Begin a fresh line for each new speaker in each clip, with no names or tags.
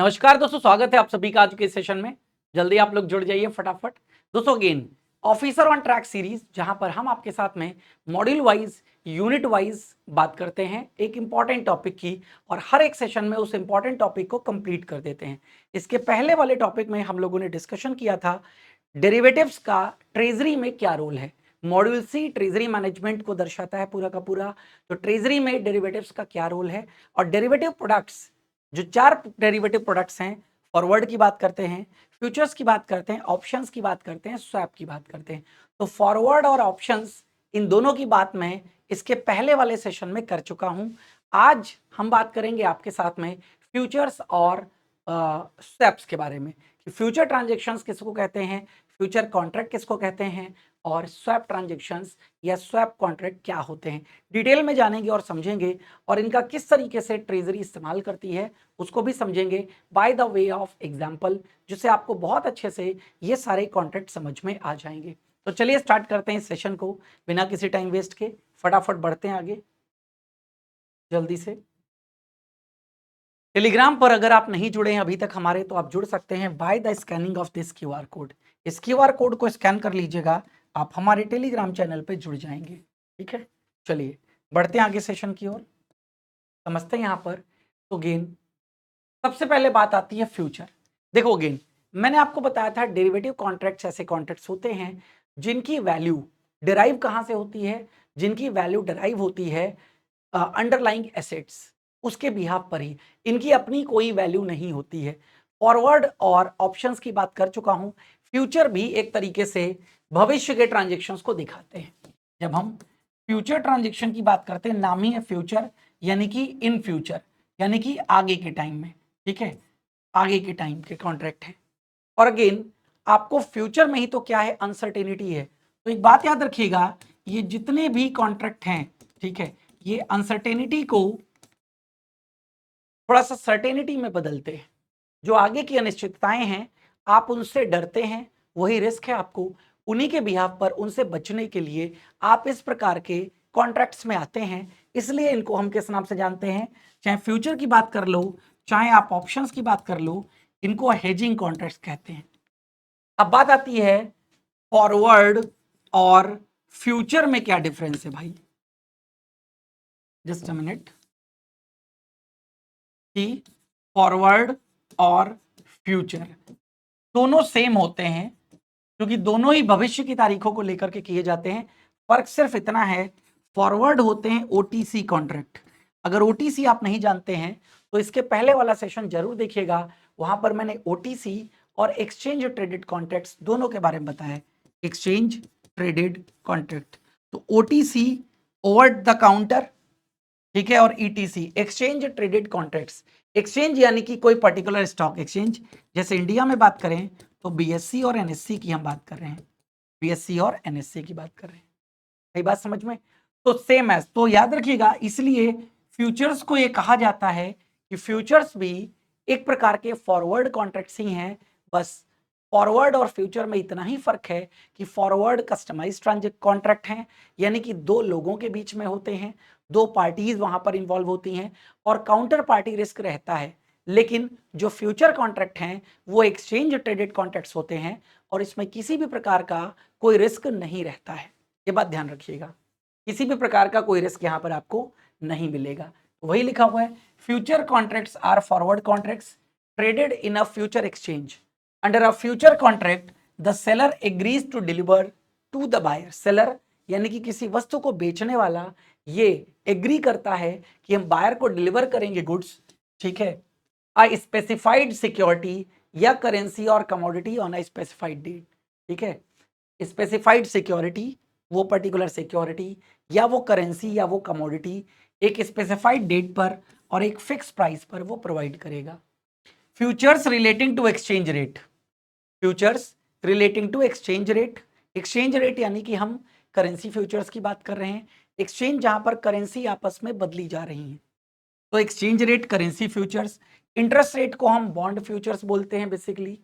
नमस्कार दोस्तों, स्वागत है आप सभी का आज के सेशन में। जल्दी आप लोग जुड़ जाइए फटाफट। दोस्तों again officer on track series, जहां पर हम आपके साथ में मॉड्यूल वाइज यूनिट वाइज बात करते हैं एक इंपॉर्टेंट टॉपिक की, और हर एक सेशन में उस इंपॉर्टेंट टॉपिक को कंप्लीट कर देते हैं। इसके पहले वाले टॉपिक में हम लोगों ने डिस्कशन किया था डेरिवेटिव्स का ट्रेजरी में क्या रोल है। मॉड्यूल सी ट्रेजरी मैनेजमेंट को दर्शाता है पूरा का पूरा, तो ट्रेजरी में डेरिवेटिव्स का क्या रोल है। और डेरिवेटिव प्रोडक्ट्स, जो चार डेरिवेटिव प्रोडक्ट्स हैं, फॉरवर्ड की बात करते हैं, फ्यूचर्स की बात करते हैं, ऑप्शंस की बात करते हैं, स्वैप की बात करते हैं। तो फॉरवर्ड और ऑप्शंस, इन दोनों की बात मैं इसके पहले वाले सेशन में कर चुका हूं। आज हम बात करेंगे आपके साथ में फ्यूचर्स और स्वैप्स के बारे में कि फ्यूचर ट्रांजेक्शन्स किसको कहते हैं, फ्यूचर कॉन्ट्रैक्ट किसको कहते हैं, और स्वैप ट्रांजेक्शन्स या स्वैप कॉन्ट्रैक्ट क्या होते हैं। डिटेल में जानेंगे और समझेंगे, और इनका किस तरीके से ट्रेजरी इस्तेमाल करती है उसको भी समझेंगे by the way of example, जिससे आपको बहुत अच्छे से ये सारे कॉन्ट्रैक्ट समझ में आ जाएंगे। तो चलिए स्टार्ट करते हैं इस सेशन को बिना किसी टाइम वेस्ट के। फटाफट बढ़ते हैं आगे जल्दी से। टेलीग्राम पर अगर आप नहीं जुड़े हैं अभी तक हमारे, तो आप जुड़ सकते हैं by the scanning of this QR code. इस क्यूआर कोड को स्कैन कर लीजिएगा, आप हमारे टेलीग्राम चैनल पे जुड़ जाएंगे। ठीक है, चलिए बढ़ते हैं आगे सेशन की ओर, समझते हैं यहाँ पर। तो गेन सबसे पहले बात आती है फ्यूचर। देखो गेन, मैंने आपको बताया था डेरिवेटिव कॉन्ट्रैक्ट्स ऐसे कॉन्ट्रैक्ट्स होते हैं जिनकी वैल्यू डिराइव कहाँ से होती है, जिनकी वैल्यू डिराइव होती है अंडरलाइंग एसेट्स, उसके बिहाफ पर ही, इनकी अपनी कोई वैल्यू नहीं होती है। फॉरवर्ड और ऑप्शंस की बात कर चुका हूं। फ्यूचर भी एक तरीके से भविष्य के ट्रांजेक्शन्स को दिखाते हैं। जब हम फ्यूचर ट्रांजेक्शन की बात करते हैं, नाम ही है फ्यूचर, यानी कि इन फ्यूचर, यानी कि आगे के टाइम में। ठीक है, आगे के टाइम के कॉन्ट्रैक्ट है। और अगेन आपको फ्यूचर में ही तो क्या है, अनसर्टेनिटी है। तो एक बात याद रखिएगा, ये जितने भी कॉन्ट्रैक्ट हैं, ठीक है, ये अनसर्टेनिटी को थोड़ा सा सर्टेनिटी में बदलते हैं। जो आगे की अनिश्चितताएं हैं, आप उनसे डरते हैं, वही रिस्क है आपको। उन्हीं के बिहाफ पर उनसे बचने के लिए आप इस प्रकार के कॉन्ट्रैक्ट्स में आते हैं। इसलिए इनको हम किस नाम से जानते हैं, चाहे फ्यूचर की बात कर लो, चाहे आप ऑप्शंस की बात कर लो, इनको हेजिंग कॉन्ट्रैक्ट्स कहते हैं। अब बात आती है फॉरवर्ड और फ्यूचर में क्या डिफरेंस है भाई। जस्ट अ मिनट, कि फॉरवर्ड और फ्यूचर दोनों सेम होते हैं, क्योंकि दोनों ही भविष्य की तारीखों को लेकर के किए जाते हैं। फर्क सिर्फ इतना है, फॉरवर्ड होते हैं ओटीसी कॉन्ट्रैक्ट। अगर ओटीसी आप नहीं जानते हैं तो इसके पहले वाला सेशन जरूर देखिएगा, वहां पर मैंने ओटीसी और एक्सचेंज ट्रेडेड कॉन्ट्रैक्ट्स दोनों के बारे में बताया। एक्सचेंज ट्रेडेड कॉन्ट्रैक्ट, तो ओटीसी ओवर द काउंटर, ठीक है, और etc exchange traded contracts. Exchange यानी कि कोई पर्टिकुलर स्टॉक एक्सचेंज, जैसे इंडिया में बात करें तो बीएससी और एनएससी की हम बात कर रहे हैं, बीएससी और एनएससी की बात कर रहे हैं। सही बात समझ में? तो सेम एज, तो याद रखिएगा, इसलिए फ्यूचर्स को ये कहा जाता है कि फ्यूचर्स भी एक प्रकार के फॉरवर्ड कॉन्ट्रैक्ट्स ही हैं। बस फॉरवर्ड और फ्यूचर में इतना ही फर्क है कि फॉरवर्ड कस्टमाइज कॉन्ट्रैक्ट हैं, यानी कि दो लोगों के बीच में होते हैं, दो पार्टीज वहां पर इन्वॉल्व होती हैं और काउंटर पार्टी रिस्क रहता है। लेकिन जो फ्यूचर कॉन्ट्रैक्ट हैं वो एक्सचेंज ट्रेडेड कॉन्ट्रैक्ट्स होते हैं, और इसमें किसी भी प्रकार का कोई रिस्क नहीं रहता है। ये बात ध्यान रखिएगा, किसी भी प्रकार का कोई रिस्क यहाँ पर आपको नहीं मिलेगा। वही लिखा हुआ है, future contracts are forward contracts traded in a future exchange. Under a future contract the seller agrees to deliver to the buyer. Seller यानी कि किसी वस्तु को बेचने वाला ये एग्री करता है कि हम बायर को डिलीवर करेंगे गुड्स, ठीक है, अ स्पेसिफाइड सिक्योरिटी या करेंसी और commodity on a specified date. ठीक है, स्पेसिफाइड सिक्योरिटी, वो पर्टिकुलर सिक्योरिटी या वो करेंसी या वो कमोडिटी एक स्पेसिफाइड डेट पर और एक फिक्स प्राइस पर वो प्रोवाइड करेगा। Futures relating to exchange rate, futures relating to exchange rate, exchange rate यानी कि हम करेंसी फ्यूचर्स की बात कर रहे हैं, एक्सचेंज जहां पर करेंसी आपस में बदली जा रही है, तो exchange rate currency futures. Interest rate को हम बॉन्ड फ्यूचर्स बोलते हैं बेसिकली,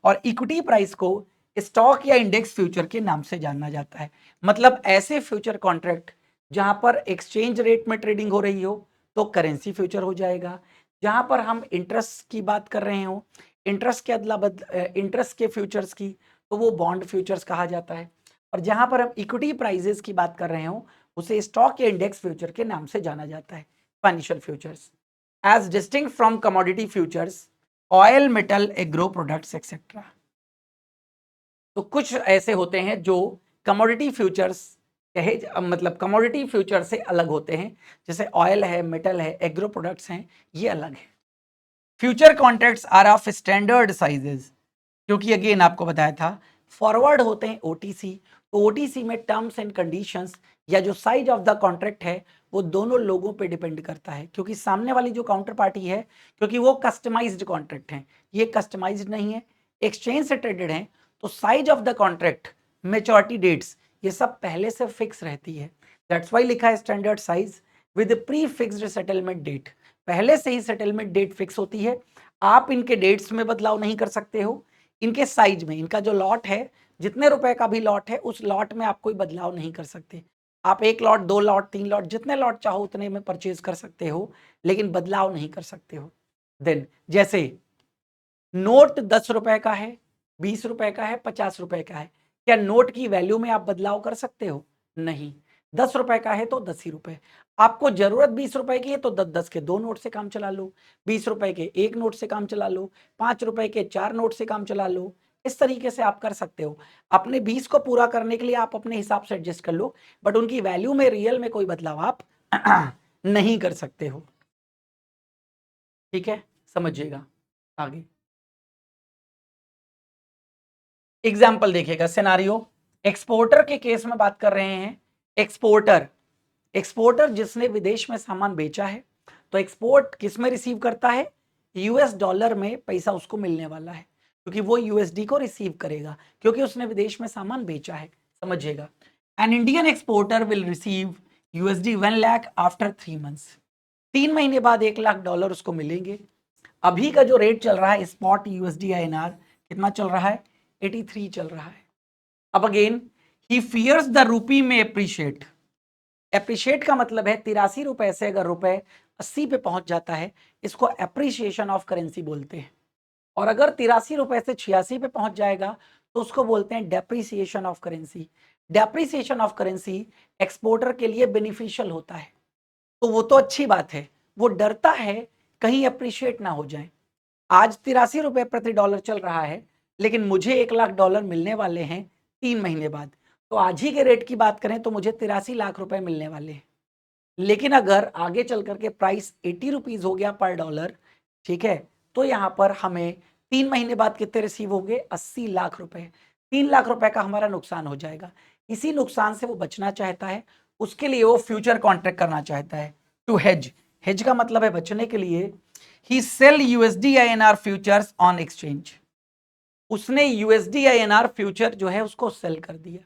और इक्विटी प्राइस को स्टॉक या इंडेक्स फ्यूचर के नाम से जाना जाता है। मतलब ऐसे फ्यूचर कॉन्ट्रैक्ट जहां पर एक्सचेंज रेट में ट्रेडिंग हो रही हो तो करेंसी फ्यूचर हो जाएगा, जहां पर हम इंटरेस्ट की बात कर रहे हो, इंटरेस्ट के इंटरेस्ट के फ्यूचर्स की, तो वो बॉन्ड फ्यूचर्स कहा जाता है। और जहां पर हम इक्विटी प्राइजेस की बात कर रहे हो, उसे स्टॉक या इंडेक्स फ्यूचर के नाम से जाना जाता है, financial futures. As distinct from commodity futures, oil, metal, agro products etcetera. तो कुछ ऐसे होते हैं जो कमोडिटी फ्यूचर्स कहे, मतलब कमोडिटी फ्यूचर से अलग होते हैं, जैसे ऑयल है, मेटल है, एग्रो प्रोडक्ट्स हैं, ये अलग है। Future contracts are of standard sizes, क्योंकि अगेन आपको बताया था फॉरवर्ड होते हैं ओटीसी, तो ओटीसी में टर्म्स एंड कंडीशंस या जो साइज ऑफ द कॉन्ट्रैक्ट है वो दोनों लोगों पे डिपेंड करता है, क्योंकि सामने वाली जो काउंटर पार्टी है, क्योंकि वो कस्टमाइज्ड कॉन्ट्रैक्ट है, ये कस्टमाइज्ड नहीं है, एक्सचेंज से ट्रेडेड है, तो size of the contract, maturity dates, ये सब पहले से फिक्स रहती है। दैट्स वाई लिखा है standard size with pre fixed settlement date, पहले से ही सेटलमेंट डेट फिक्स होती है, आप इनके डेट्स में बदलाव नहीं कर सकते हो, इनके साइज में, इनका जो लॉट है, जितने रुपए का भी लॉट है, उस लॉट में आप कोई बदलाव नहीं कर सकते। आप 1 लॉट, 2 लॉट, 3 लॉट, जितने लॉट चाहो उतने में परचेज कर सकते हो, लेकिन बदलाव नहीं कर सकते हो। देन जैसे नोट 10 रुपए का है, 20 रुपए का है, 50 रुपए का है, क्या नोट की वैल्यू में आप बदलाव कर सकते हो? नहीं। 10 रुपए का है तो 10 ही रुपए, आपको जरूरत 20 रुपए की है तो 10-10 के 2 नोट से काम चला लो, 20 रुपए के 1 नोट से काम चला लो, 5 रुपए के 4 नोट से काम चला लो, इस तरीके से आप कर सकते हो। अपने 20 को पूरा करने के लिए आप अपने हिसाब से एडजस्ट कर लो, बट उनकी वैल्यू में, रियल में कोई बदलाव आप नहीं कर सकते हो। ठीक है, समझिएगा आगे। एग्जाम्पल देखिएगा, सिनारियो, एक्सपोर्टर के केस में बात कर रहे हैं। एक्सपोर्टर, एक्सपोर्टर जिसने विदेश में सामान बेचा है, तो एक्सपोर्ट किस में रिसीव करता है? यूएस डॉलर में पैसा उसको मिलने वाला है, क्योंकि वो यूएसडी को रिसीव करेगा, क्योंकि उसने विदेश में सामान बेचा है। समझिएगा, an Indian exporter will receive USD 1 lakh after 3 months, 3 महीने बाद 1 लाख डॉलर उसको मिलेंगे। अभी का जो रेट चल रहा है स्पॉट यूएसडी आईएनआर कितना चल रहा है? 83 चल रहा है। अब again, he fears the rupee में एप्रिशिएट, एप्रिशिएट का मतलब है 83 रुपए से अगर रुपए 80 पे पहुंच जाता है, इसको एप्रिसिएशन ऑफ करेंसी बोलते हैं। और अगर 83 रुपए से 86 पे पहुंच जाएगा तो उसको बोलते हैं depreciation of currency. Depreciation of currency exporter के लिए बेनिफिशियल होता है, तो वो तो अच्छी बात है, वो डरता है कहीं अप्रिशिएट ना हो जाए। आज 83 रुपए प्रति डॉलर चल रहा है, लेकिन मुझे 1 लाख डॉलर मिलने वाले हैं 3 महीने बाद, तो आज ही के रेट की बात करें तो मुझे 83 लाख रुपए मिलने वाले हैं। लेकिन अगर आगे चल करके प्राइस 80 रुपीज हो गया पर डॉलर, ठीक है, तो यहाँ पर हमें 3 महीने बाद कितने रिसीव होंगे? 80 लाख रुपए। 3 लाख रुपए का हमारा नुकसान हो जाएगा। इसी नुकसान से वो बचना चाहता है, उसके लिए वो फ्यूचर कॉन्ट्रैक्ट करना चाहता है, टू हेज। हेज का मतलब है बचने के लिए। He sell USD INR futures on exchange, उसने यूएसडी आईएनआर फ्यूचर जो है उसको सेल कर दिया,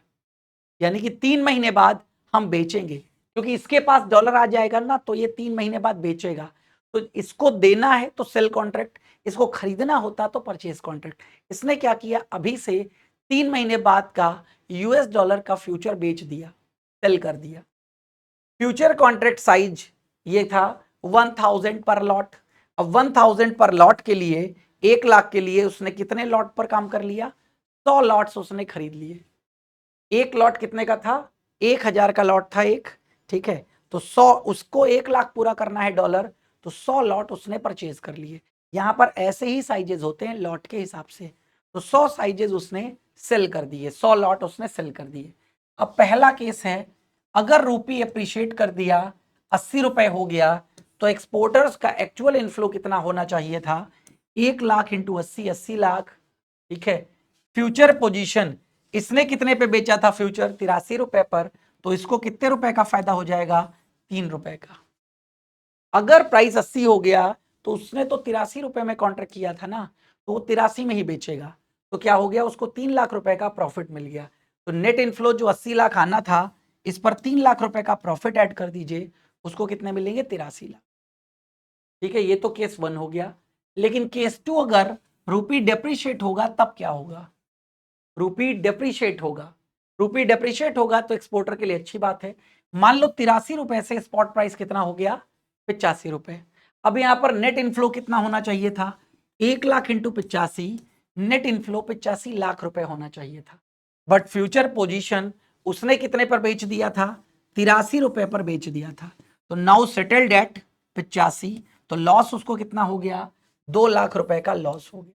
यानी कि 3 महीने बाद हम बेचेंगे, क्योंकि इसके पास डॉलर आ जाएगा ना, तो ये 3 महीने बाद बेचेगा, तो इसको देना है तो सेल कॉन्ट्रैक्ट, इसको खरीदना होता तो परचेज कॉन्ट्रैक्ट। इसने क्या किया? अभी से 3 महीने बाद का यूएस डॉलर का फ्यूचर बेच दिया, सेल कर दिया। फ्यूचर कॉन्ट्रैक्ट साइज ये था 1000 पर लॉट। अब 1000 पर लॉट के लिए, 1 लाख के लिए उसने कितने लॉट पर काम कर लिया? 100 लॉट्स उसने खरीद लिए। एक लॉट कितने का था? 1000 का लॉट था एक, ठीक है, तो 100, उसको 1 लाख पूरा करना है डॉलर, तो 100 लॉट उसने परचेज कर लिए। यहां पर ऐसे ही साइजेस होते हैं लॉट के हिसाब से, तो 100 साइजेस उसने सेल कर दिए, 100 लॉट उसने सेल कर दिए। अब पहला केस है, अगर रूपी अप्रिशिएट कर दिया, 80 रुपए हो गया, तो एक्सपोर्टर्स का एक्चुअल इनफ्लो कितना होना चाहिए था? 1 लाख इंटू 80, 80 लाख, ठीक है। फ्यूचर पोजीशन, इसने कितने पे बेचा था फ्यूचर? 83 रुपए पर, तो इसको कितने रुपए का फायदा हो जाएगा? 3 रुपए का। अगर प्राइस 80 हो गया, तो उसने तो 83 रुपए में कॉन्ट्रैक्ट किया था ना, तो वो 83 में ही बेचेगा, तो क्या हो गया? उसको 3 लाख रुपए का प्रॉफिट मिल गया। तो नेट इनफ्लो जो 80 लाख आना था, इस पर 3 लाख रुपए का प्रॉफिट ऐड कर दीजिए, उसको कितने मिलेंगे? 83 लाख। ठीक है, ये तो केस 1 हो गया। लेकिन केस 2, अगर रूपी डेप्रिशिएट होगा तब क्या होगा? रूपी डेप्रिशिएट होगा, रूपी डेप्रिशिएट होगा तो एक्सपोर्टर के लिए अच्छी बात है। मान लो 83 रुपए से स्पॉट प्राइस कितना हो गया? 85 रुपए। अब यहाँ पर नेट इनफ्लो कितना होना चाहिए था, 1,00,000 इंटू 85, नेट इनफ्लो 85 लाख रुपए होना चाहिए था। बट फ्यूचर पोजीशन उसने कितने पर बेच दिया था, 83 रुपए पर बेच दिया था। तो नाउ सेटल्ड एट 85, तो लॉस उसको कितना हो गया, 2 लाख रुपए का लॉस हो गया।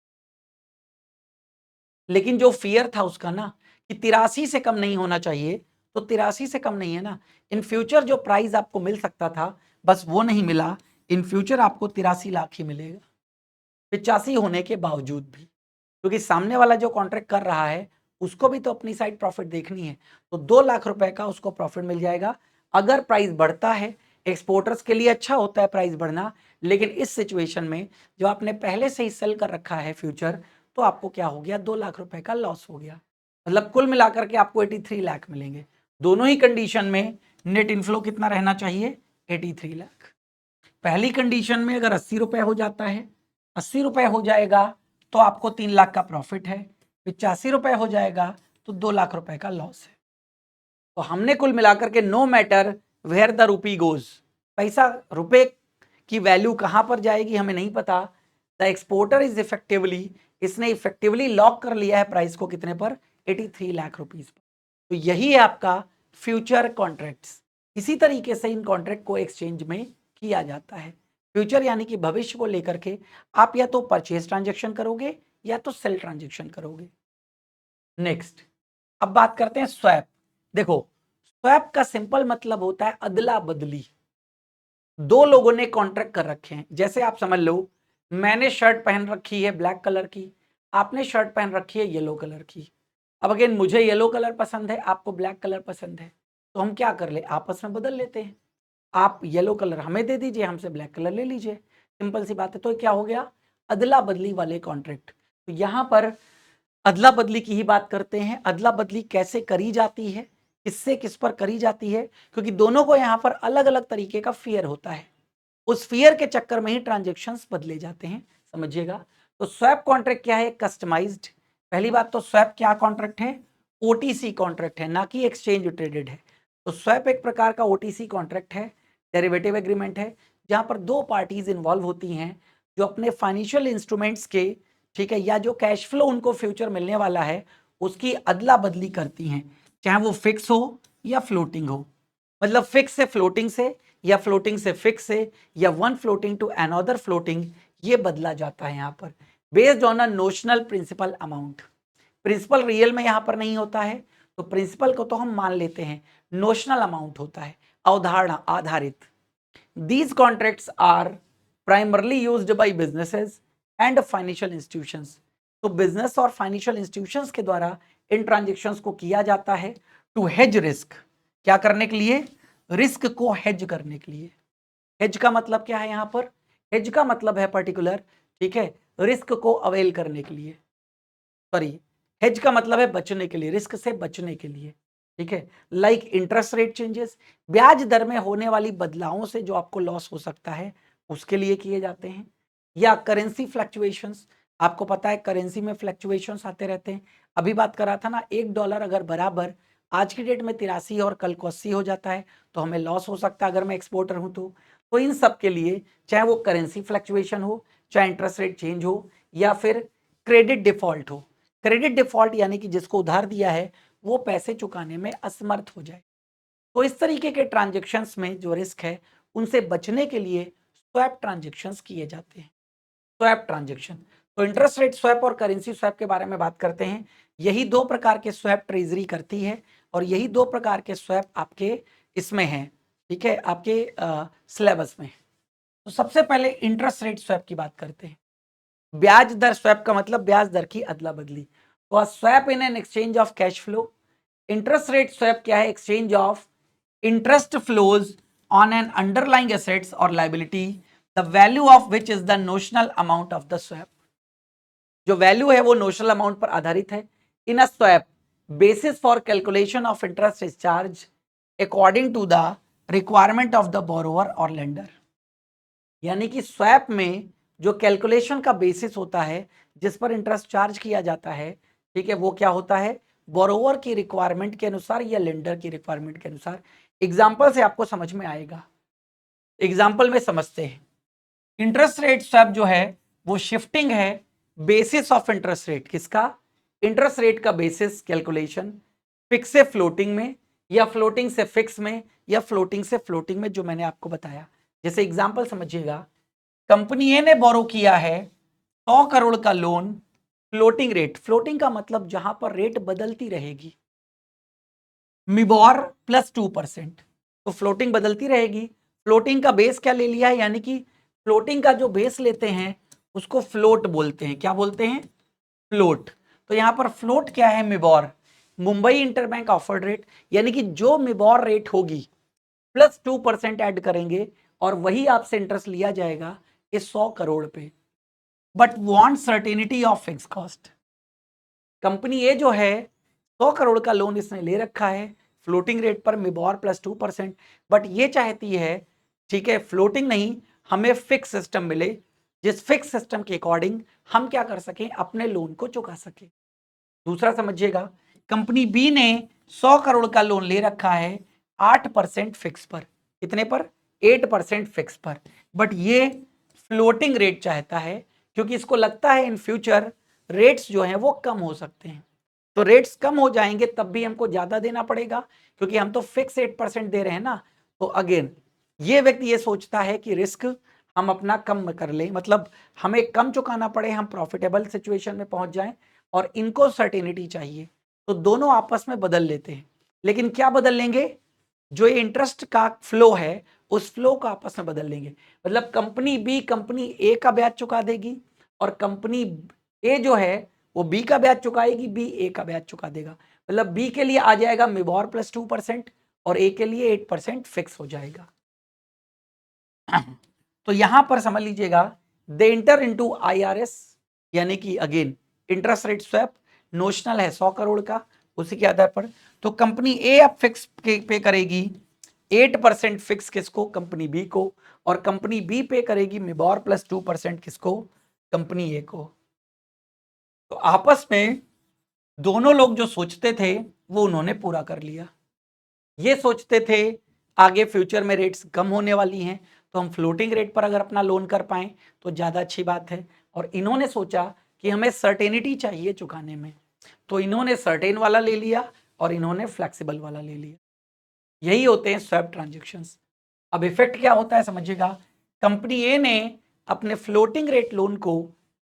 लेकिन जो फियर था उसका ना कि 83 से कम नहीं होना चाहिए, तो 83 से कम नहीं है ना, इन फ्यूचर जो प्राइस आपको मिल सकता था बस वो नहीं मिला, इन फ्यूचर आपको 83 लाख ही मिलेगा 85 होने के बावजूद भी, क्योंकि सामने वाला जो कॉन्ट्रैक्ट कर रहा है उसको भी तो अपनी साइड प्रॉफिट देखनी है। तो 2 लाख रुपए का उसको प्रॉफिट मिल जाएगा। अगर प्राइस बढ़ता है, एक्सपोर्टर्स के लिए अच्छा होता है प्राइस बढ़ना, लेकिन इस सिचुएशन में जो आपने पहले से ही सेल कर रखा है फ्यूचर, तो आपको क्या हो गया, 2 लाख रुपए का लॉस हो गया। मतलब कुल मिलाकर के आपको 83 लाख मिलेंगे। दोनों ही कंडीशन में नेट इनफ्लो कितना रहना चाहिए, 83 लाख। पहली कंडीशन में अगर 80 रुपए हो जाता है, 80 रुपए हो जाएगा तो आपको 3 लाख का प्रॉफिट है, 85 रुपए हो जाएगा तो 2 लाख रुपए का लॉस है। तो हमने कुल मिलाकर के no matter where the rupee goes, पैसा रुपए की वैल्यू कहां पर जाएगी हमें नहीं पता, द एक्सपोर्टर इज इफेक्टिवली, इसने इफेक्टिवली लॉक कर लिया है प्राइस को कितने पर, 83 लाख रुपीस पर। तो यही है आपका फ्यूचर कॉन्ट्रैक्ट्स। इसी तरीके से इन कॉन्ट्रैक्ट को एक्सचेंज में किया जाता है। फ्यूचर यानी कि भविष्य को लेकर के आप या तो परचेज ट्रांजेक्शन करोगे या तो सेल ट्रांजेक्शन करोगे। नेक्स्ट, अब बात करते हैं स्वैप। देखो, स्वैप का सिंपल मतलब होता है अदला बदली। दो लोगों ने कॉन्ट्रैक्ट कर रखे हैं, जैसे आप समझ लो मैंने शर्ट पहन रखी है ब्लैक कलर की, आपने शर्ट पहन रखी है येलो कलर की। अब अगेन मुझे येलो कलर पसंद है, आपको ब्लैक कलर पसंद है, तो हम क्या कर ले, आपस में बदल लेते हैं। आप येलो कलर हमें दे दीजिए, हमसे ब्लैक कलर ले लीजिए, सिंपल सी बात है। तो क्या हो गया, अदला बदली वाले कॉन्ट्रैक्ट। तो यहां पर अदला बदली की ही बात करते हैं। अदला बदली कैसे करी जाती है, किससे किस पर करी जाती है, क्योंकि दोनों को यहां पर अलग अलग तरीके का फियर होता है, उस फियर के चक्कर में ही ट्रांजेक्शन्स बदले जाते हैं, समझिएगा। तो स्वैप कॉन्ट्रैक्ट क्या है, कस्टमाइज्ड। पहली बात तो स्वैप क्या कॉन्ट्रैक्ट है, ओटीसी कॉन्ट्रैक्ट है, ना कि एक्सचेंज ट्रेडेड है। तो स्वैप एक प्रकार का ओटीसी कॉन्ट्रैक्ट है, डेरिवेटिव एग्रीमेंट है, जहां पर दो पार्टीज इन्वॉल्व होती हैं जो अपने फाइनेंशियल इंस्ट्रूमेंट्स के, ठीक है, या जो कैश फ्लो उनको फ्यूचर मिलने वाला है उसकी अदला बदली करती हैं, चाहे वो फिक्स हो या फ्लोटिंग हो। मतलब फिक्स से फ्लोटिंग से, या फ्लोटिंग से फिक्स से, या one floating to another floating, ये बदला जाता है यहाँ पर based on a notional principal amount. Principal real में यहाँ पर नहीं होता है, तो प्रिंसिपल को तो हम मान लेते हैं, नोशनल अमाउंट होता है, अवधारणा आधारित। These contracts are primarily used by businesses and financial institutions. तो बिजनेस और फाइनेंशियल इंस्टीट्यूशंस के द्वारा इन ट्रांजेक्शन्स को किया जाता है टू हेज रिस्क। क्या करने के लिए, रिस्क को हेज करने के लिए। हेज का मतलब क्या है यहाँ पर, हेज का मतलब है पर्टिकुलर, ठीक है, रिस्क को अवेल करने के लिए। सॉरी, हेज का मतलब है बचने के लिए, रिस्क से बचने के लिए, ठीक है। लाइक इंटरेस्ट रेट चेंजेस, ब्याज दर में होने वाली बदलावों से जो आपको लॉस हो सकता है उसके लिए किए जाते हैं। या करेंसी फ्लक्चुएशंस, आपको पता है करेंसी में फ्लक्चुएशंस आते रहते हैं। अभी बात कर रहा था ना, $1 अगर बराबर आज की डेट में 83 और कल को 80 हो जाता है तो हमें लॉस हो सकता है अगर मैं एक्सपोर्टर हूं तो इन सब के लिए, चाहे वो करेंसी फ्लक्चुएशन हो, चाहे इंटरेस्ट रेट चेंज हो, या फिर क्रेडिट डिफॉल्ट हो। क्रेडिट डिफॉल्ट यानी कि जिसको उधार दिया है वो पैसे चुकाने में असमर्थ हो जाए। तो इस तरीके के ट्रांजेक्शन्स में जो रिस्क है उनसे बचने के लिए स्वैप ट्रांजेक्शन्स किए जाते हैं। स्वैप ट्रांजेक्शन, तो इंटरेस्ट रेट स्वैप और करेंसी स्वैप के बारे में बात करते हैं। यही दो प्रकार के स्वैप ट्रेजरी करती है और यही दो प्रकार के स्वैप आपके इसमें हैं, ठीक है, आपके सिलेबस में। तो सबसे पहले इंटरेस्ट रेट स्वैप की बात करते हैं। ब्याज दर स्वैप का मतलब ब्याज दर की अदला बदली। तो swap in an exchange of cash flow. Interest rate swap क्या है, exchange of interest flows on an underlying assets और liability, the value of which is the notional amount of the swap. जो वैल्यू है वो notional amount पर आधारित है। In a swap, basis for calculation of interest is charge according to the requirement of the borrower और lender. यानी कि swap में जो कैलकुलेशन का बेसिस होता है जिस पर इंटरेस्ट चार्ज किया जाता है, ठीक है, वो क्या होता है, बोरोवर की रिक्वायरमेंट के अनुसार या लेंडर की रिक्वायरमेंट के अनुसार। एग्जाम्पल से आपको समझ में आएगा, एग्जाम्पल में समझते हैं। इंटरेस्ट रेट स्वैप जो है वो शिफ्टिंग है बेसिस ऑफ इंटरेस्ट रेट। किसका? इंटरेस्ट रेट का बेसिस कैलकुलेशन फिक्स से फ्लोटिंग में, या फ्लोटिंग से फिक्स में, या फ्लोटिंग से फ्लोटिंग में, जो मैंने आपको बताया। जैसे एग्जांपल समझिएगा, कंपनी ए ने बोरो किया है 100 करोड़ का लोन, फ्लोटिंग रेट, फ्लोटिंग का मतलब जहां पर रेट बदलती रहेगी, मिबोर प्लस 2%, तो फ्लोटिंग बदलती रहेगी। फ्लोटिंग का बेस क्या ले लिया है, यानी कि फ्लोटिंग का जो बेस लेते हैं उसको फ्लोट बोलते हैं। क्या बोलते हैं? फ्लोट। तो यहां पर फ्लोट क्या है? मिबोर, मुंबई इंटरबैंक ऑफर्ड रेट, यानी कि जो मिबोर रेट होगी प्लस 2% ऐड करेंगे और वही आपसे इंटरेस्ट लिया जाएगा इस 100 करोड़ पे। But want certainty of fix cost. Company A जो है 100 करोड़ का लोन इसने ले रखा है फ्लोटिंग रेट पर, मिबोर प्लस 2%, बट ये चाहती है, ठीक है, फ्लोटिंग नहीं, हमें फिक्स सिस्टम मिले, जिस फिक्स सिस्टम के अकॉर्डिंग हम क्या कर सकें, अपने लोन को चुका सकें। दूसरा समझिएगा, कंपनी बी ने 100 करोड़ का लोन ले रखा है 8% फिक्स पर। कितने पर? 8% फिक्स पर। बट ये फ्लोटिंग रेट चाहता है, क्योंकि इसको लगता है इन फ्यूचर रेट्स जो हैं वो कम हो सकते हैं। तो रेट्स कम हो जाएंगे तब भी हमको ज्यादा देना पड़ेगा, क्योंकि हम तो फिक्स 8% दे रहे हैं ना। तो अगेन ये व्यक्ति ये सोचता है कि रिस्क हम अपना कम कर लें, मतलब हमें कम चुकाना पड़े, हम प्रॉफिटेबल सिचुएशन में पहुंच जाएं, और इनको सर्टेनिटी चाहिए। तो दोनों आपस में बदल लेते हैं। लेकिन क्या बदल लेंगे? जो ये इंटरेस्ट का फ्लो है उस फ्लो को आपस में बदल लेंगे। मतलब कंपनी बी कंपनी ए का ब्याज चुका देगी, और कंपनी ए जो है वो बी का ब्याज चुकाएगी, बी ए का ब्याज चुका देगा। मतलब बी के लिए आ जाएगा मिबोर प्लस 2% और ए के लिए 8% फिक्स हो जाएगा। तो यहां पर समझ लीजिएगा, दे इंटर इनटू आईआरएस, यानी कि again interest rate swap, notional है 100 करोड़ का, उसी के आधार पर। तो कंपनी ए अब फिक्स पे करेगी 8% फिक्स किसको? कंपनी बी को, और कंपनी बी पे करेगी मिबोर प्लस 2% किसको? कंपनी ए को। तो आपस में दोनों लोग जो सोचते थे वो उन्होंने पूरा कर लिया। ये सोचते थे आगे फ्यूचर में रेट्स कम होने वाली हैं, तो हम फ्लोटिंग रेट पर अगर अपना लोन कर पाएं तो ज़्यादा अच्छी बात है। और इन्होंने सोचा कि हमें सर्टेनिटी चाहिए चुकाने में, तो इन्होंने सर्टेन वाला ले लिया और इन्होंने फ्लेक्सिबल वाला ले लिया। यही होते हैं स्वैप ट्रांजेक्शन्स। अब इफेक्ट क्या होता है समझिएगा, कंपनी ए ने अपने फ्लोटिंग रेट लोन को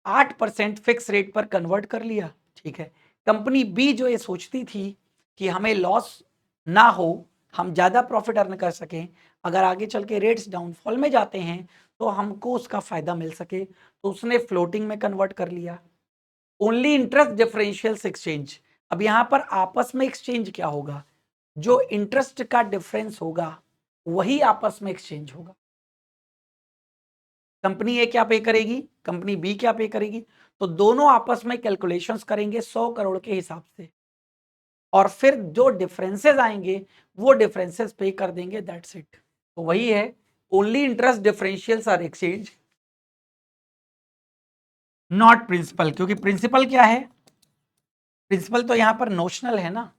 8% फिक्स रेट पर कन्वर्ट कर लिया, ठीक है। कंपनी बी जो ये सोचती थी कि हमें लॉस ना हो, हम ज़्यादा प्रॉफिट अर्न कर सकें, अगर आगे चल के रेट्स डाउनफॉल में जाते हैं तो हमको उसका फायदा मिल सके, तो उसने फ्लोटिंग में कन्वर्ट कर लिया। Only interest differentials exchange. अब यहां पर आपस में एक्सचेंज क्या होगा? जो इंटरेस्ट का डिफरेंस होगा वही आपस में एक्सचेंज होगा। कंपनी ए क्या पे करेगी, कंपनी बी क्या पे करेगी, तो दोनों आपस में कैलकुलेशंस करेंगे 100 करोड़ के हिसाब से, और फिर जो डिफरेंसेस आएंगे वो डिफरेंसेस पे कर देंगे, दैट्स इट। तो वही है, only interest differentials are exchange, not principal. क्योंकि प्रिंसिपल क्या है? प्रिंसिपल तो यहां पर नोशनल है ना,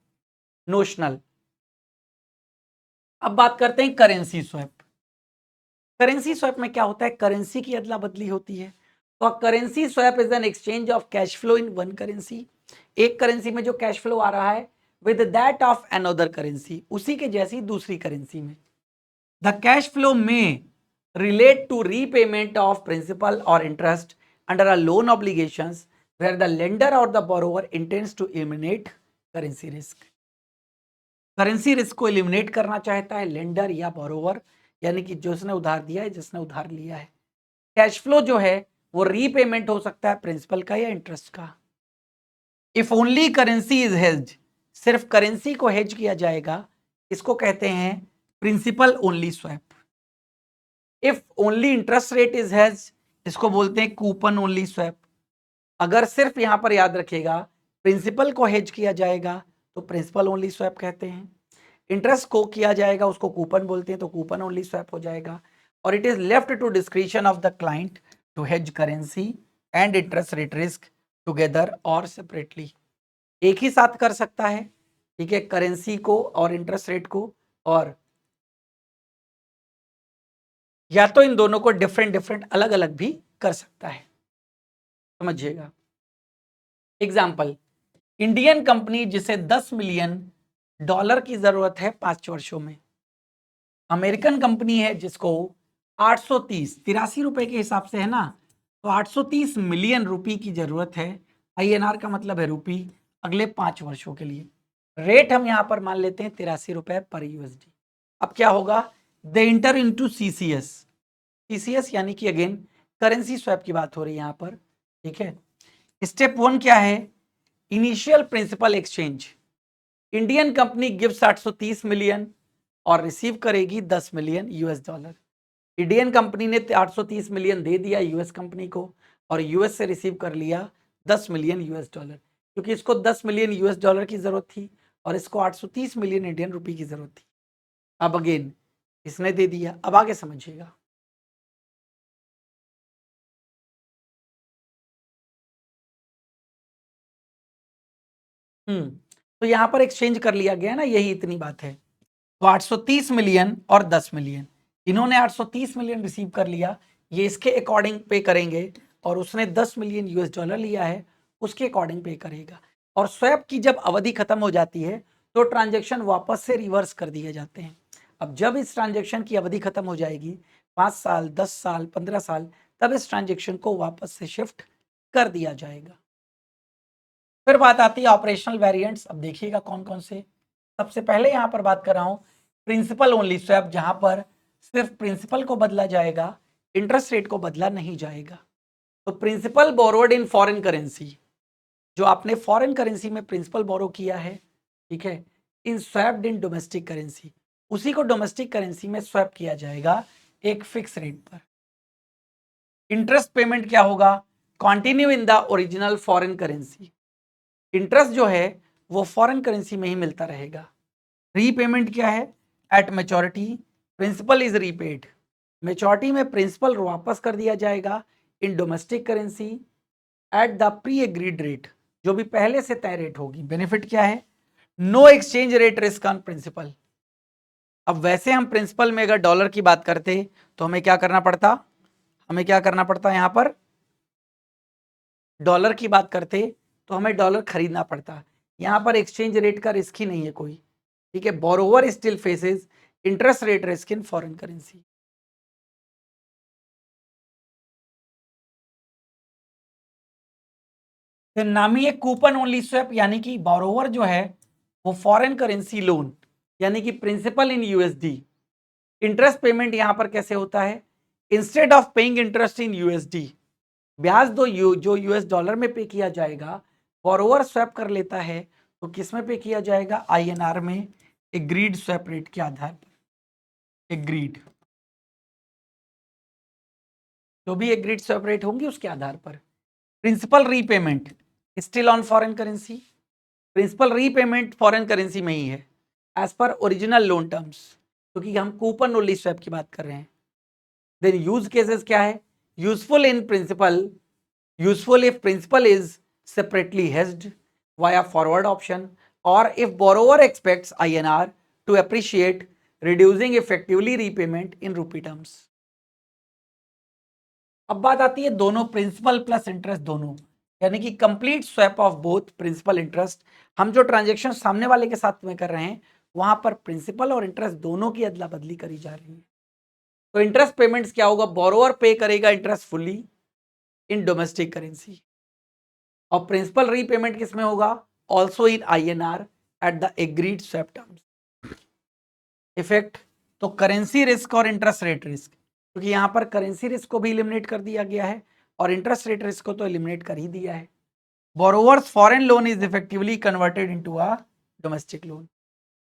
नोशनल। अब बात करते हैं करेंसी स्वैप। करेंसी स्वैप में क्या होता है? करेंसी की अदला बदली होती है। तो currency swap is an exchange of cash flow in one currency. एक करेंसी में जो कैश फ्लो आ रहा है with that of another currency, उसी के जैसी दूसरी करेंसी में। द कैश फ्लो में relate to repayment of principal or interest under a loan obligations where the lender or the borrower intends to eliminate currency risk। Currency risk को eliminate करना चाहता है लेंडर या बोरोवर, यानी कि जिसने उधार दिया है, जिसने उधार लिया है। कैश फ्लो जो है वो रीपेमेंट हो सकता है प्रिंसिपल का या इंटरेस्ट का। If only currency is hedged, सिर्फ करेंसी को हेज किया जाएगा, इसको कहते हैं principal only swap. If only interest rate is hedge, इसको बोलते हैं कूपन ओनली स्वैप। अगर सिर्फ यहां पर याद रखिएगा प्रिंसिपल को हेज किया जाएगा तो प्रिंसिपल ओनली स्वैप कहते हैं, इंटरेस्ट को किया जाएगा उसको कूपन बोलते हैं, तो कूपन ओनली स्वैप हो जाएगा। और it is left to discretion of the client to hedge currency and interest rate risk together और सेपरेटली। एक ही साथ कर सकता है, ठीक है, करेंसी को और इंटरेस्ट रेट को, और या तो इन दोनों को डिफरेंट डिफरेंट अलग अलग भी कर सकता है, समझिएगा। एग्जाम्पल, इंडियन कंपनी जिसे 10 मिलियन डॉलर की जरूरत है 5 वर्षों में, अमेरिकन कंपनी है जिसको 830 83 रुपए के हिसाब से है ना, तो 830 मिलियन रुपए की जरूरत है, INR का मतलब है रुपी, अगले 5 वर्षों के लिए। रेट हम यहां पर मान लेते हैं 83 रुपए पर USD। अब क्या होगा, दे इंटर इनटू CCS, CCS यानी कि अगेन करेंसी स्वैप की बात हो रही है यहां पर, ठीक है। स्टेप 1 क्या है, initial principal exchange. Indian company gives 830 million और रिसीव करेगी 10 million US dollar. Indian company ने 830 मिलियन दे दिया यूएस कंपनी को और यूएस से रिसीव कर लिया 10 मिलियन US डॉलर, क्योंकि इसको 10 मिलियन US डॉलर की जरूरत थी और इसको 830 मिलियन इंडियन रुपए की जरूरत थी। अब अगेन इसने दे दिया, अब आगे समझिएगा। तो यहां पर एक्सचेंज कर लिया गया ना, यही इतनी बात है। तो 830 मिलियन और 10 मिलियन, इन्होंने 830 मिलियन रिसीव कर लिया, ये इसके अकॉर्डिंग पे करेंगे, और उसने 10 मिलियन US डॉलर लिया है, उसके अकॉर्डिंग पे करेगा। और स्वैप की जब अवधि खत्म हो जाती है तो ट्रांजेक्शन वापस से रिवर्स कर दिए जाते हैं। अब जब इस ट्रांजेक्शन की अवधि खत्म हो जाएगी, 5 साल, 10 साल, 15 साल, तब इस ट्रांजेक्शन को वापस से शिफ्ट कर दिया जाएगा। फिर बात आती है ऑपरेशनल वेरिएंट्स। अब देखिएगा कौन कौन से। सबसे पहले यहां पर बात कर रहा हूं प्रिंसिपल ओनली स्वैप, जहां पर सिर्फ प्रिंसिपल को बदला जाएगा, इंटरेस्ट रेट को बदला नहीं जाएगा। तो principal borrowed in foreign currency, जो आपने फॉरेन करेंसी में प्रिंसिपल बोरो किया है, ठीक है, in swapped in domestic currency, उसी को डोमेस्टिक करेंसी में स्वैप किया जाएगा एक फिक्स रेट पर। इंटरेस्ट पेमेंट क्या होगा, continue in the original foreign currency, interest जो है वो फॉरेन करेंसी में ही मिलता रहेगा। रीपेमेंट क्या है, at maturity principal is repaid, maturity में प्रिंसिपल वापस कर दिया जाएगा in domestic currency at the pre agreed rate, जो भी पहले से तय रेट होगी। बेनिफिट क्या है, no exchange rate risk on principal. अब वैसे हम प्रिंसिपल में अगर डॉलर की बात करते तो हमें क्या करना पड़ता, हमें क्या करना पड़ता, यहां पर डॉलर की बात करते तो हमें डॉलर खरीदना पड़ता। यहां पर एक्सचेंज रेट का रिस्क ही नहीं है कोई, ठीक है। Borrower still faces interest rate risk in foreign currency. फिर नामी है कूपन ओनली स्वैप, यानी कि बोरोवर जो है वो फॉरेन करेंसी लोन, यानी कि प्रिंसिपल इन USD, इंटरेस्ट पेमेंट यहां पर कैसे होता है, instead of paying interest in USD, ब्याज जो US डॉलर में पे किया जाएगा, बोरोवर स्वैप कर लेता है तो किस में पे किया जाएगा, INR में, एग्रीड स्वैप रेट के आधार पर। एग्रीड, जो भी एग्रीड स्वैप रेट होंगी उसके आधार पर। Principal repayment still on foreign currency, principal repayment foreign currency में ही है as per original loan terms, क्योंकि हम कूपन ओनली स्वैप की बात कर रहे हैं। देन यूज केसेस क्या है, useful in principal, useful if principal is separately hedged via forward option or if borrower expects INR to appreciate, reducing effectively repayment in rupee terms। अब बात आती है दोनों प्रिंसिपल प्लस इंटरेस्ट दोनों, यानी कि complete swap of both principal interest. हम जो ट्रांजेक्शन सामने वाले के साथ में कर रहे हैं वहां पर प्रिंसिपल और इंटरेस्ट दोनों की अदला बदली करी जा रही है। तो इंटरेस्ट पेमेंट्स क्या होगा, बोरोवर पे करेगा interest fully in domestic currency, और प्रिंसिपल रीपेमेंट किस में होगा, also in INR at the agreed swap terms. Effect, तो करेंसी रिस्क और इंटरेस्ट रेट रिस्क, क्योंकि यहां पर करेंसी रिस्क को भी एलिमिनेट कर दिया गया है और इंटरेस्ट रेट रिस्क को तो एलिमिनेट कर ही दिया है। Borrowers foreign loan is effectively converted into a domestic loan,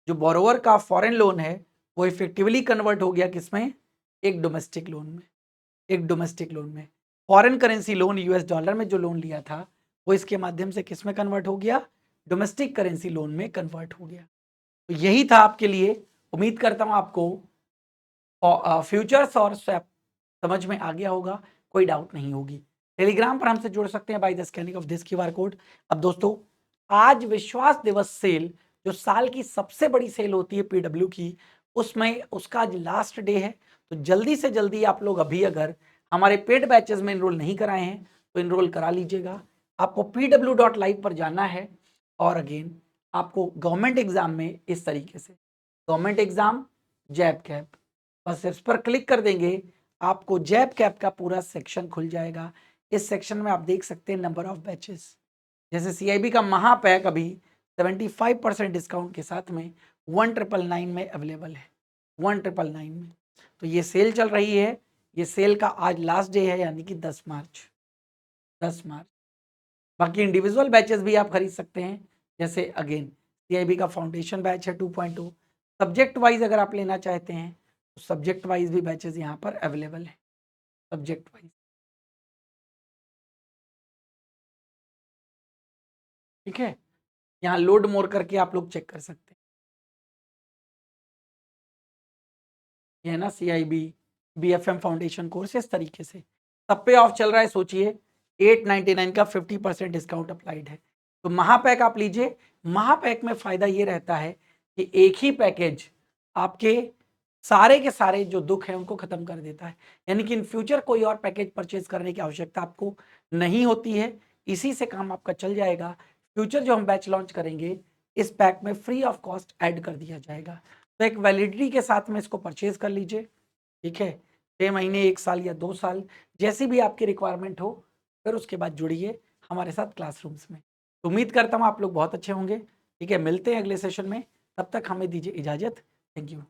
जो बोरोवर का फॉरेन लोन है वो इफेक्टिवली कन्वर्ट हो गया किसमें, एक डोमेस्टिक लोन में, एक डोमेस्टिक लोन में। Foreign currency loan US dollar में जो लोन लिया था वो इसके माध्यम से किस में कन्वर्ट हो गया, डोमेस्टिक करेंसी लोन में कन्वर्ट हो गया। तो यही था आपके लिए। उम्मीद करता हूं आपको फ्यूचर्स और स्वैप समझ में आ गया होगा, कोई डाउट नहीं होगी। टेलीग्राम पर हमसे जुड़ सकते हैं by the scanning of this QR code. अब दोस्तों, आज विश्वास दिवस सेल, जो साल की सबसे बड़ी सेल होती है PW की, उसमें उसका आज लास्ट डे है। तो जल्दी से जल्दी आप लोग अभी अगर हमारे पेड बैचेस में इनरोल नहीं कराए हैं तो इनरोल करा लीजिएगा। आपको pw.live पर जाना है और अगेन आपको गवर्नमेंट एग्जाम में इस तरीके से गवर्नमेंट एग्जाम जैब कैप, बस इस पर क्लिक कर देंगे, आपको जैब कैप का पूरा सेक्शन खुल जाएगा। इस सेक्शन में आप देख सकते हैं नंबर ऑफ बैचेस, जैसे CIB का महापैक अभी 75% डिस्काउंट के साथ में 1999 में अवेलेबल है, 1999 में। तो ये सेल चल रही है, ये सेल का आज लास्ट डे है यानी कि 10 मार्च। बाकी इंडिविजुअल बैचेस भी आप खरीद सकते हैं, जैसे अगेन CIB का फाउंडेशन बैच है 2.2। सब्जेक्ट वाइज अगर आप लेना चाहते हैं तो सब्जेक्ट वाइज भी बैचेस यहाँ पर अवेलेबल है, सब्जेक्ट वाइज। ठीक है, यहाँ लोड मोर करके आप लोग चेक कर सकते हैं। ये है ना CIB BFM फाउंडेशन कोर्स, इस तरीके से सब पे ऑफ चल रहा है। सोचिए 899 का 50% डिस्काउंट अप्लाइड है। तो महापैक आप लीजिए। महापैक में फायदा ये रहता है कि एक ही पैकेज आपके सारे के सारे जो दुख है उनको खत्म कर देता है, यानी कि इन फ्यूचर कोई और पैकेज परचेज करने की आवश्यकता आपको नहीं होती है, इसी से काम आपका चल जाएगा। फ्यूचर जो हम बैच लॉन्च करेंगे इस पैक में फ्री ऑफ कॉस्ट ऐड कर दिया जाएगा। तो एक वैलिडिटी के साथ में इसको परचेज कर लीजिए। ठीक है, 6 महीने, 1 साल या 2 साल, जैसी भी आपकी रिक्वायरमेंट हो, फिर उसके बाद जुड़िए हमारे साथ क्लासरूम्स में। तो उम्मीद करता हूँ आप लोग बहुत अच्छे होंगे। ठीक है, मिलते हैं अगले सेशन में, तब तक हमें दीजिए इजाज़त। Thank you.